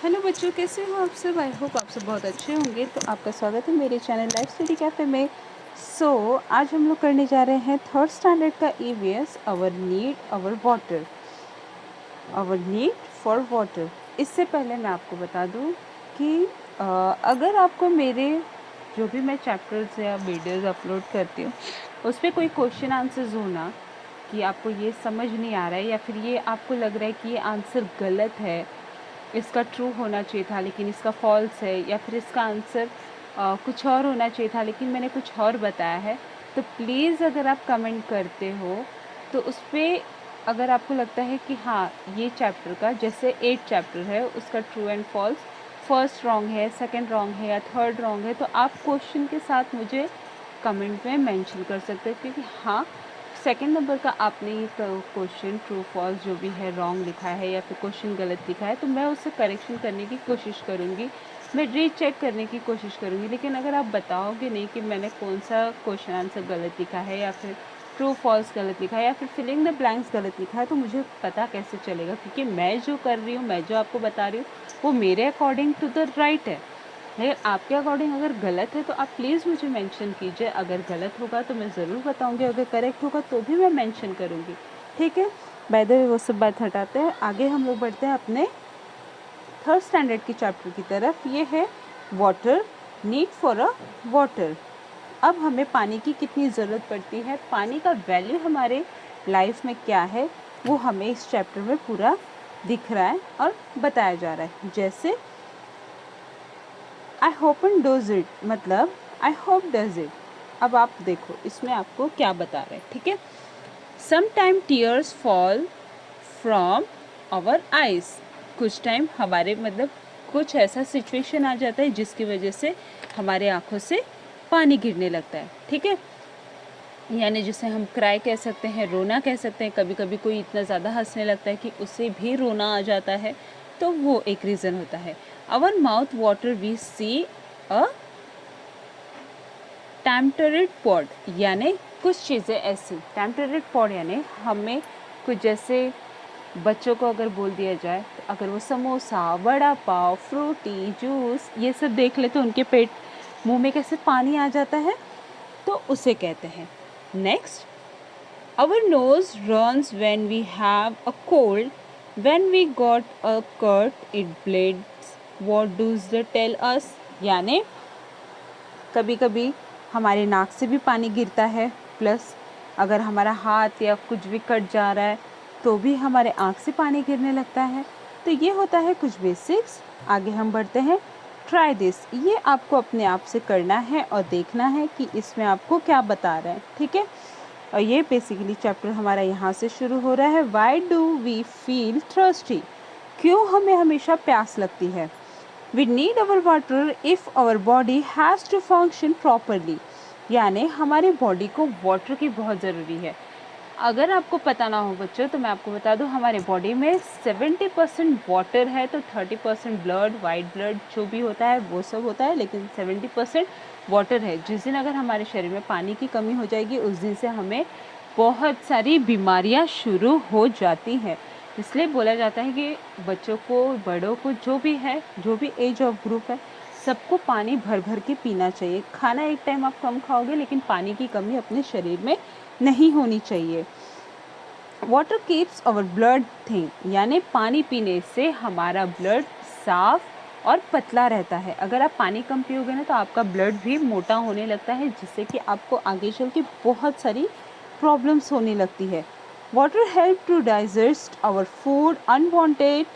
Hello बच्चों, कैसे हो आप सब? आई होप आप सब बहुत अच्छे होंगे। तो आपका स्वागत है मेरे चैनल लाइफ स्टडी कैफ़े में। आज हम लोग करने जा रहे हैं थर्ड स्टैंडर्ड का EVS our need for water. इससे पहले मैं आपको बता दूं कि अगर आपको मेरे जो भी मैं चैप्टर्स या वीडियोस अपलोड करती हूँ उस पर कोई क्वेश्चन आंसर्स होना कि आपको ये समझ नहीं आ रहा है या फिर ये आपको लग रहा है कि ये आंसर गलत है, इसका ट्रू होना चाहिए था लेकिन इसका फॉल्स है, या फिर इसका आंसर कुछ और होना चाहिए था लेकिन मैंने कुछ और बताया है, तो प्लीज़ अगर आप कमेंट करते हो तो उस पर अगर आपको लगता है कि हाँ ये चैप्टर का जैसे 8 चैप्टर है उसका true and false first wrong है, सेकंड रॉन्ग है या थर्ड रॉन्ग है, तो आप क्वेश्चन के साथ मुझे कमेंट में मेंशन कर सकते हैं क्योंकि हाँ सेकंड नंबर का आपने ये क्वेश्चन ट्रू फॉल्स जो भी है रॉन्ग लिखा है या फिर क्वेश्चन गलत लिखा है तो मैं उससे करेक्शन करने की कोशिश करूँगी, मैं रीचेक करने की कोशिश करूँगी। लेकिन अगर आप बताओगे नहीं कि मैंने कौन सा क्वेश्चन आंसर गलत लिखा है या फिर ट्रू फॉल्स गलत लिखा है या फिर फिलिंग द ब्लैंक्स गलत लिखा है तो मुझे पता कैसे चलेगा? क्योंकि मैं जो कर रही हूँ, मैं जो आपको बता रही हूँ वो मेरे अकॉर्डिंग टू द राइट है, लेकिन आपके अकॉर्डिंग अगर गलत है तो आप प्लीज़ मुझे मेंशन कीजिए। अगर गलत होगा तो मैं ज़रूर बताऊंगी, अगर करेक्ट होगा तो भी मैं मेंशन करूंगी, ठीक है। बाय द वे वो सब बात हटाते हैं, आगे हम लोग बढ़ते हैं अपने थर्ड स्टैंडर्ड की चैप्टर की तरफ। ये है water, need for a water. अब हमें पानी की कितनी ज़रूरत पड़ती है, पानी का वैल्यू हमारे लाइफ में क्या है, वो हमें इस चैप्टर में पूरा दिख रहा है और बताया जा रहा है। जैसे I hope and does it, मतलब आई होप डज इट। अब आप देखो इसमें आपको क्या बता रहे हैं, ठीक है। Some time tears fall from our eyes, कुछ टाइम हमारे मतलब कुछ ऐसा सिचुएशन आ जाता है जिसकी वजह से हमारे आँखों से पानी गिरने लगता है, ठीक है। यानी जिसे हम क्राई कह सकते हैं, रोना कह सकते हैं। कभी कभी कोई इतना ज़्यादा हंसने लगता है कि उसे भी रोना आ जाता है, तो वो एक रीज़न होता है। Our mouth water we see a temperate pod, यानी कुछ चीज़ें ऐसी। टेम्परेट पॉड यानी हमें कुछ जैसे बच्चों को अगर बोल दिया जाए तो अगर वो समोसा, वड़ा पाव, फ्रूटी, जूस ये सब देख ले तो उनके पेट मुंह में कैसे पानी आ जाता है, तो उसे कहते हैं। Next, our nose runs when we have a cold. When we got a cut, it bleeds. What does that tell us? यानी कभी कभी हमारे नाक से भी पानी गिरता है, प्लस अगर हमारा हाथ या कुछ भी कट जा रहा है तो भी हमारे आँख से पानी गिरने लगता है। तो ये होता है कुछ बेसिक्स। आगे हम बढ़ते हैं। ट्राई दिस, ये आपको अपने आप से करना है और देखना है कि इसमें आपको क्या बता रहे हैं, ठीक है। और ये बेसिकली चैप्टर हमारा यहाँ से शुरू हो रहा है। Why do we feel thirsty, क्यों हमें हमेशा प्यास लगती है। We need our water if our body has to function properly, यानी हमारी बॉडी को वाटर की बहुत ज़रूरी है। अगर आपको पता ना हो बच्चों तो मैं आपको बता दूं, हमारे बॉडी में 70% वाटर है, तो 30% ब्लड, वाइट ब्लड जो भी होता है वो सब होता है, लेकिन 70% वाटर है। जिस दिन अगर हमारे शरीर में पानी की कमी हो जाएगी उस दिन से हमें बहुत सारी बीमारियां शुरू हो जाती हैं। इसलिए बोला जाता है कि बच्चों को, बड़ों को, जो भी है, जो भी एज ऑफ ग्रुप है, सबको पानी भर भर के पीना चाहिए। खाना एक टाइम आप कम खाओगे लेकिन पानी की कमी अपने शरीर में नहीं होनी चाहिए। Water keeps our blood thin, यानी पानी पीने से हमारा ब्लड साफ और पतला रहता है। अगर आप पानी कम पियोगे ना तो आपका ब्लड भी मोटा होने लगता है, जिससे कि आपको आगे चल के बहुत सारी प्रॉब्लम्स होने लगती है। Water help to digest our food, unwanted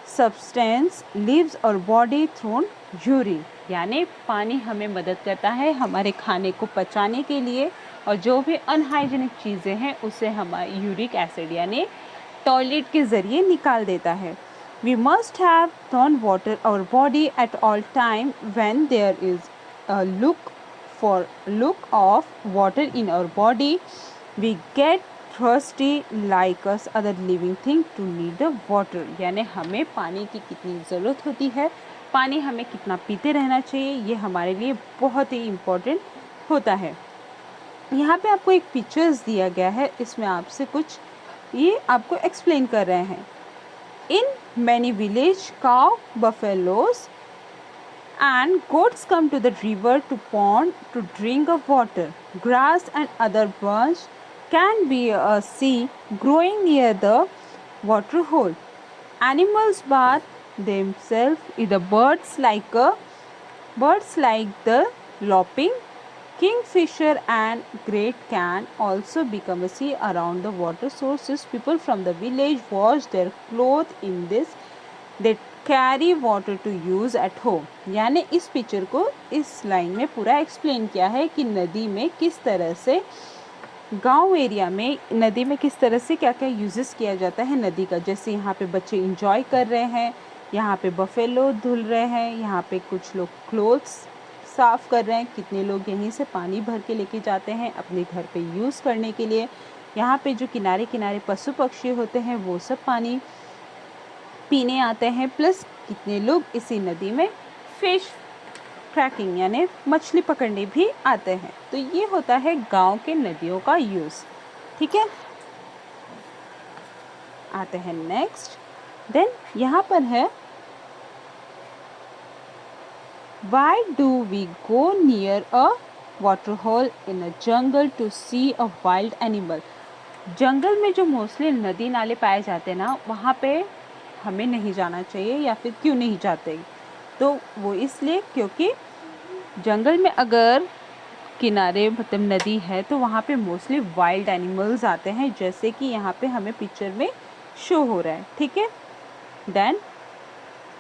substance leaves our body through urine, यानी पानी हमें मदद करता है हमारे खाने को पचाने के लिए, और जो भी अनहाइजीनिक चीज़ें हैं उसे हमारे यूरिक एसिड यानी टॉयलेट के ज़रिए निकाल देता है। We must have turn water our body at all time when there is a look of water in our body we get thirsty like us other living thing to need the water, यानी हमें पानी की कितनी ज़रूरत होती है, पानी हमें कितना पीते रहना चाहिए, ये हमारे लिए बहुत ही इम्पोर्टेंट होता है। यहाँ पे आपको एक पिक्चर्स दिया गया है, इसमें आपसे कुछ ये आपको एक्सप्लेन कर रहे हैं। In many village, cow, buffaloes and goats come to the river to pond to drink of water. Grass and other branch can be seen growing near the water hole. Animals bathe themselves. Either birds like the lopping kingfisher and great can also become a sea around the water sources. People from the village wash their clothes in this. They carry water to use at home. यानी इस picture को इस line में पूरा explain किया है कि नदी में किस तरह से गांव एरिया में नदी में किस तरह से क्या क्या यूजेस किया जाता है नदी का। जैसे यहाँ पे बच्चे इंजॉय कर रहे हैं, यहाँ पे बफेलो धुल रहे हैं, यहाँ पे कुछ लोग क्लोथ्स साफ़ कर रहे हैं, कितने लोग यहीं से पानी भर के लेके जाते हैं अपने घर पे यूज़ करने के लिए। यहाँ पे जो किनारे किनारे पशु पक्षी होते हैं वो सब पानी पीने आते हैं। प्लस कितने लोग इसी नदी में फिश ट्रैकिंग यानी मछली पकड़ने भी आते हैं। तो ये होता है गांव के नदियों का यूज़। ठीक है, आते हैं नेक्स्ट। देन यहाँ पर है Why do we go near a water hole in a jungle to see a wild animal? जंगल में जो मोस्टली नदी नाले पाए जाते हैं ना, वहाँ पे हमें नहीं जाना चाहिए। या फिर क्यों नहीं जाते? तो वो इसलिए क्योंकि जंगल में अगर किनारे मतलब नदी है तो वहाँ पे मोस्टली वाइल्ड एनिमल्स आते हैं, जैसे कि यहाँ पे हमें पिक्चर में शो हो रहा है। ठीक है, then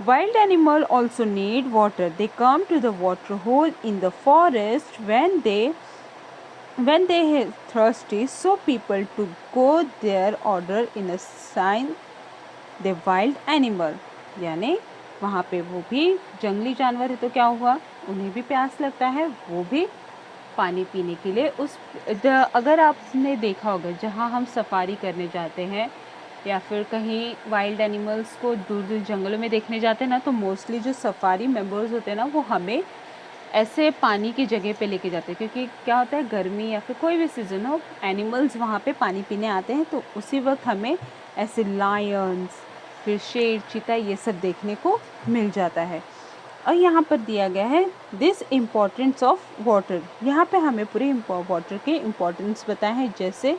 wild animal also need water. They come to the water hole in the forest when they thirsty, so people to go there order in a sign the wild animal। यानी वहाँ पे वो भी जंगली जानवर है तो क्या हुआ, उन्हें भी प्यास लगता है, वो भी पानी पीने के लिए अगर आपने देखा होगा जहाँ हम सफारी करने जाते हैं या फिर कहीं वाइल्ड एनिमल्स को दूर दूर जंगलों में देखने जाते हैं ना, तो मोस्टली जो सफारी मेंबर्स होते हैं ना वो हमें ऐसे पानी की जगह पे लेके जाते हैं। क्योंकि क्या होता है, गर्मी या फिर कोई भी सीज़न हो, एनिमल्स वहाँ पे पानी पीने आते हैं, तो उसी वक्त हमें ऐसे लायंस फिर शेर चीता ये सब देखने को मिल जाता है। और यहाँ पर दिया गया है दिस इम्पोर्टेंस ऑफ वाटर। यहाँ पे हमें पूरे वाटर के इम्पोर्टेंस बताए हैं, जैसे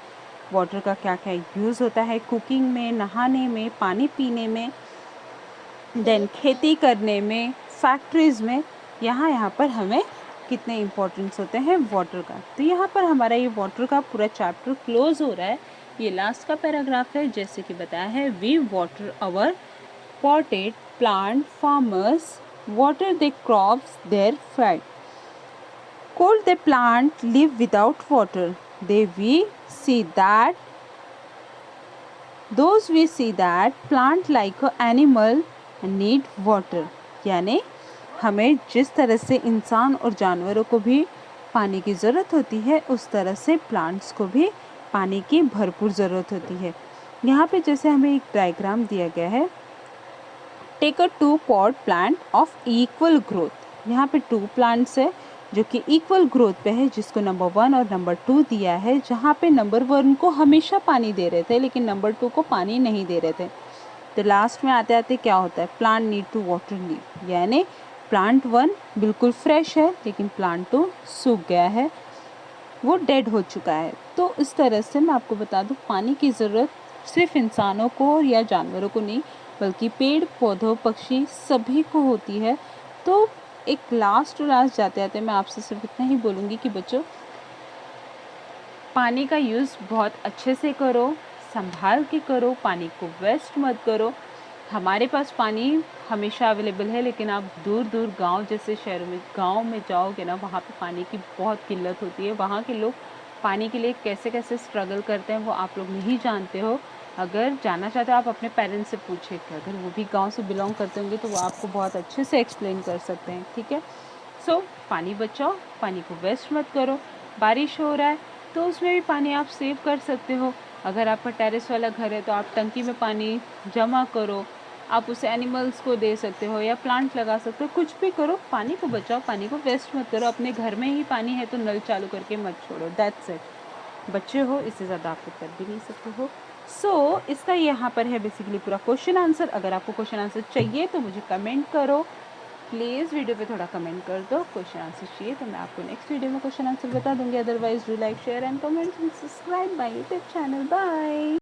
वाटर का क्या क्या यूज़ होता है कुकिंग में, नहाने में, पानी पीने में, देन खेती करने में, फैक्ट्रीज़ में। यहाँ पर हमें कितने इम्पोर्टेंस होते हैं वाटर का। तो यहाँ पर हमारा ये वाटर का पूरा चैप्टर क्लोज हो रहा है। ये लास्ट का पैराग्राफ है। जैसे कि बताया है, we water our potted plant, farmers water the crops there feed, could the plant live without water? We see that plant like an animal need water। यानी हमें जिस तरह से इंसान और जानवरों को भी पानी की ज़रूरत होती है, उस तरह से प्लांट्स को भी पानी की भरपूर ज़रूरत होती है। यहाँ पे जैसे हमें एक डायग्राम दिया गया है, take a 2 pot plant of equal growth. यहाँ पे 2 प्लांट्स है जो कि इक्वल ग्रोथ पे है, जिसको नंबर 1 और नंबर 2 दिया है। जहाँ पे नंबर 1 को हमेशा पानी दे रहे थे लेकिन नंबर 2 को पानी नहीं दे रहे थे। तो लास्ट में आते आते क्या होता है, plant need to water leave. यानी प्लांट 1 बिल्कुल फ्रेश है लेकिन प्लांट 2 सूख गया है, वो डेड हो चुका है। तो इस तरह से मैं आपको बता दूँ, पानी की ज़रूरत सिर्फ इंसानों को या जानवरों को नहीं बल्कि पेड़ पौधों पक्षी सभी को होती है। तो एक लास्ट जाते जाते मैं आपसे सिर्फ इतना ही बोलूँगी कि बच्चों, पानी का यूज़ बहुत अच्छे से करो, संभाल के करो, पानी को वेस्ट मत करो। हमारे पास पानी हमेशा अवेलेबल है, लेकिन आप दूर दूर गांव जैसे शहरों में गांव में जाओगे ना, वहाँ पे पानी की बहुत किल्लत होती है। वहाँ के लोग पानी के लिए कैसे कैसे स्ट्रगल करते हैं वो आप लोग नहीं जानते हो। अगर जानना चाहते हो आप अपने पेरेंट्स से पूछे कि अगर वो भी गांव से बिलोंग करते होंगे तो वो आपको बहुत अच्छे से एक्सप्लेन कर सकते हैं। ठीक है, सो पानी बचाओ, पानी को वेस्ट मत करो। बारिश हो रहा है तो उसमें भी पानी आप सेव कर सकते हो। अगर आपका टेरेस वाला घर है तो आप टंकी में पानी जमा करो, आप उसे एनिमल्स को दे सकते हो या प्लांट लगा सकते हो, कुछ भी करो, पानी को बचाओ, पानी को वेस्ट मत करो। अपने घर में ही पानी है तो नल चालू करके मत छोड़ो, दैट्स इट। बच्चे हो, इससे ज़्यादा आप कर भी नहीं सकते हो। सो इसका यहाँ पर है बेसिकली पूरा क्वेश्चन आंसर। अगर आपको क्वेश्चन आंसर चाहिए तो मुझे कमेंट करो, प्लीज़ वीडियो पे थोड़ा कमेंट कर दो। क्वेश्चन आंसर चाहिए तो मैं आपको नेक्स्ट वीडियो में क्वेश्चन आंसर बता दूंगी। Otherwise do like share and comment and subscribe my YouTube channel. Bye.